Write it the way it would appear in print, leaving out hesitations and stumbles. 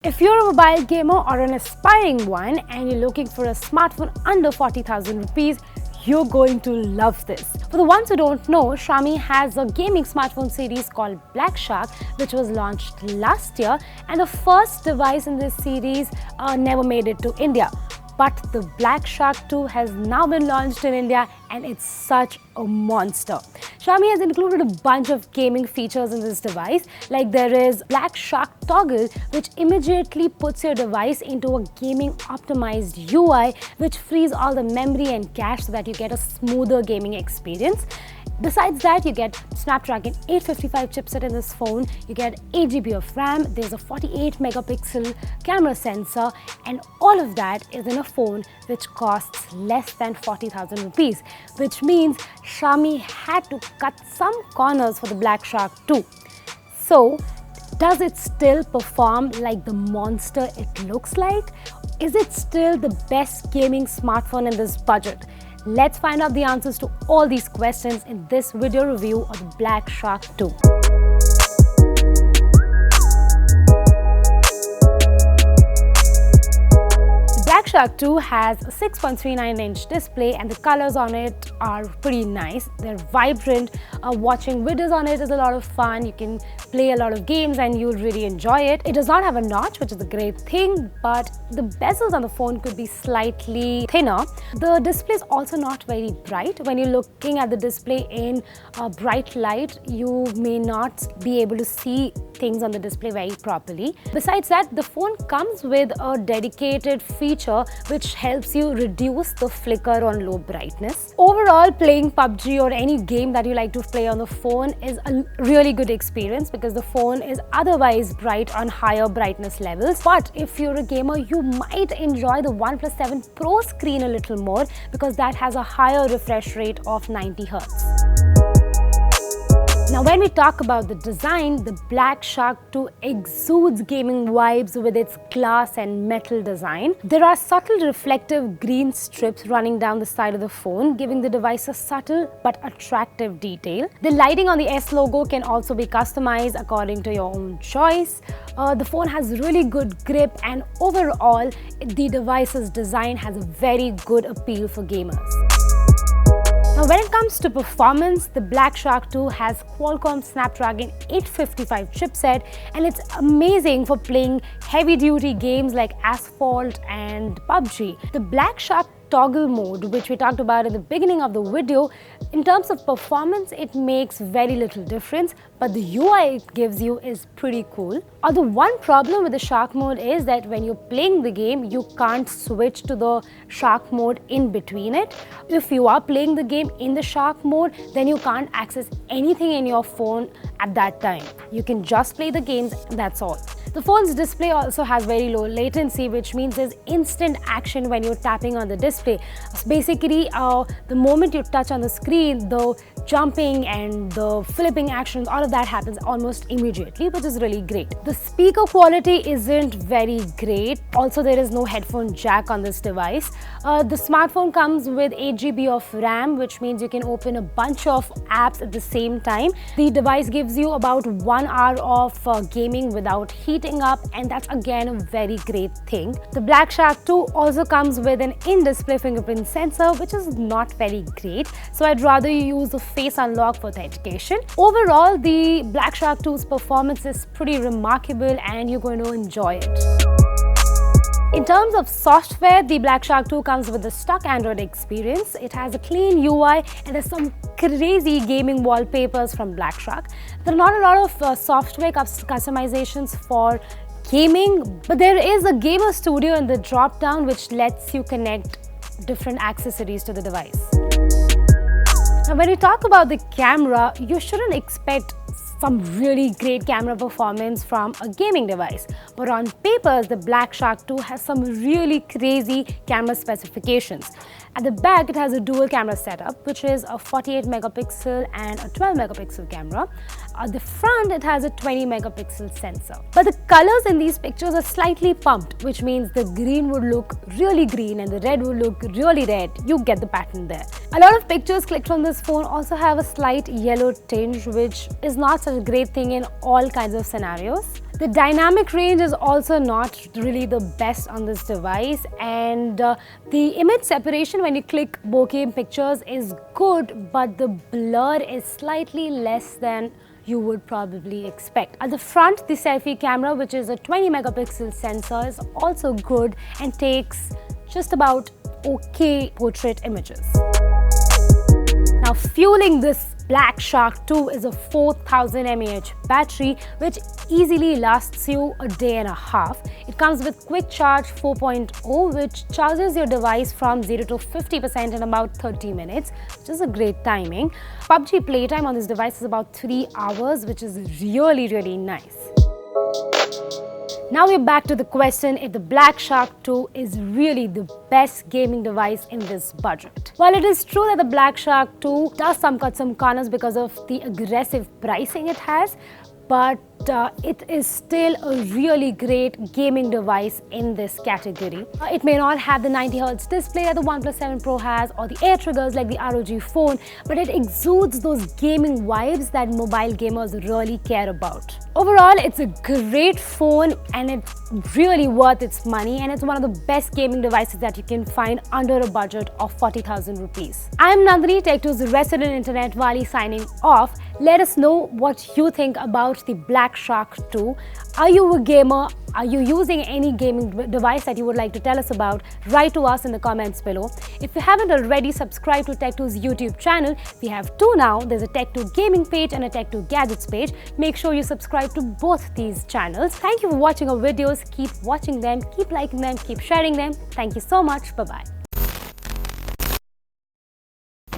If you're a mobile gamer or an aspiring one and you're looking for a smartphone under 40,000 rupees, you're going to love this. For the ones who don't know, Xiaomi has a gaming smartphone series called Black Shark, which was launched last year, and the first device in this series never made it to India. But the Black Shark 2 has now been launched in India and it's such a monster. Xiaomi has included a bunch of gaming features in this device, like there is Black Shark toggle, which immediately puts your device into a gaming optimized UI, which frees all the memory and cache so that you get a smoother gaming experience. Besides that, you get Snapdragon 855 chipset in this phone, you get 8 GB of RAM, there's a 48 megapixel camera sensor, and all of that is in a phone which costs less than 40,000 rupees, which means Xiaomi had to cut some corners for the Black Shark 2. So, does it still perform like the monster it looks like? Is it still the best gaming smartphone in this budget? Let's find out the answers to all these questions in this video review of the Black Shark 2. Black Shark 2 has a 6.39-inch display and the colors on it are pretty nice. They're vibrant. Watching videos on it is a lot of fun. You can play a lot of games and you'll really enjoy it. It does not have a notch, which is a great thing, but the bezels on the phone could be slightly thinner. The display is also not very bright. When you're looking at the display in bright light, you may not be able to see things on the display very properly. Besides that, the phone comes with a dedicated feature which helps you reduce the flicker on low brightness. Overall, playing PUBG or any game that you like to play on the phone is a really good experience because the phone is otherwise bright on higher brightness levels. But if you're a gamer, you might enjoy the OnePlus 7 Pro screen a little more because that has a higher refresh rate of 90 Hz. Now, when we talk about the design, the Black Shark 2 exudes gaming vibes with its glass and metal design. There are subtle reflective green strips running down the side of the phone, giving the device a subtle but attractive detail. The lighting on the S logo can also be customized according to your own choice. The phone has really good grip, and overall, the device's design has a very good appeal for gamers. Now, when it comes to performance, the Black Shark 2 has Qualcomm Snapdragon 855 chipset, and it's amazing for playing heavy-duty games like Asphalt and PUBG. The Black Shark toggle mode, which we talked about in the beginning of the video, in terms of performance, it makes very little difference, but the UI it gives you is pretty cool. Although one problem with the Shark mode is that when you're playing the game, you can't switch to the Shark mode in between it. If you are playing the game in the Shark mode, then you can't access anything in your phone at that time. You can just play the games, that's all. The phone's display also has very low latency, which means there's instant action when you're tapping on the display. So basically, the moment you touch on the screen, the jumping and the flipping actions, all of that happens almost immediately, which is really great. The speaker quality isn't very great. Also, there is no headphone jack on this device. The smartphone comes with 8 GB of RAM, which means you can open a bunch of apps at the same time. The device gives you about 1 hour of gaming without heating up, and that's again a very great thing. The Black Shark 2 also comes with an in-display fingerprint sensor, which is not very great, so I'd rather you use the face unlock for authentication. Overall, the Black Shark 2's performance is pretty remarkable and you're going to enjoy it. In terms of software, the Black Shark 2 comes with the stock Android experience. It has a clean UI and there's some crazy gaming wallpapers from Black Shark. There are not a lot of software customizations for gaming, but there is a gamer studio in the drop-down which lets you connect different accessories to the device. Now, when you talk about the camera, you shouldn't expect some really great camera performance from a gaming device. But on papers, the Black Shark 2 has some really crazy camera specifications. At the back, it has a dual camera setup, which is a 48 megapixel and a 12 megapixel camera. At the front, it has a 20 megapixel sensor. But the colors in these pictures are slightly pumped, which means the green would look really green and the red would look really red. You get the pattern there. A lot of pictures clicked from this phone also have a slight yellow tinge, which is not such a great thing in all kinds of scenarios. The dynamic range is also not really the best on this device, and the image separation when you click bokeh pictures is good, but the blur is slightly less than you would probably expect. At the front, the selfie camera, which is a 20 megapixel sensor, is also good and takes just about okay portrait images. Now, fueling this Black Shark 2 is a 4000 mAh battery which easily lasts you a day and a half. It comes with Quick Charge 4.0, which charges your device from 0 to 50% in about 30 minutes, which is a great timing. PUBG playtime on this device is about 3 hours, which is really nice. Now we're back to the question if the Black Shark 2 is really the best gaming device in this budget. While it is true that the Black Shark 2 does cut some corners because of the aggressive pricing it has, but it is still a really great gaming device in this category. It may not have the 90Hz display that the OnePlus 7 Pro has or the air triggers like the ROG phone, but it exudes those gaming vibes that mobile gamers really care about. Overall, it's a great phone and it's really worth its money, and it's one of the best gaming devices that you can find under a budget of 40,000 rupees. I'm Nandini, Tech2's resident internet wali, signing off. Let us know what you think about the Black Shark 2. Are you a gamer? Are you using any gaming device that you would like to tell us about? Write to us in the comments below. If you haven't already, subscribe to Tech2's YouTube channel. We have two now. There's a Tech2 gaming page and a Tech2 gadgets page. Make sure you subscribe to both these channels. Thank you for watching our videos. Keep watching them, keep liking them, keep sharing them. Thank you so much. Bye-bye.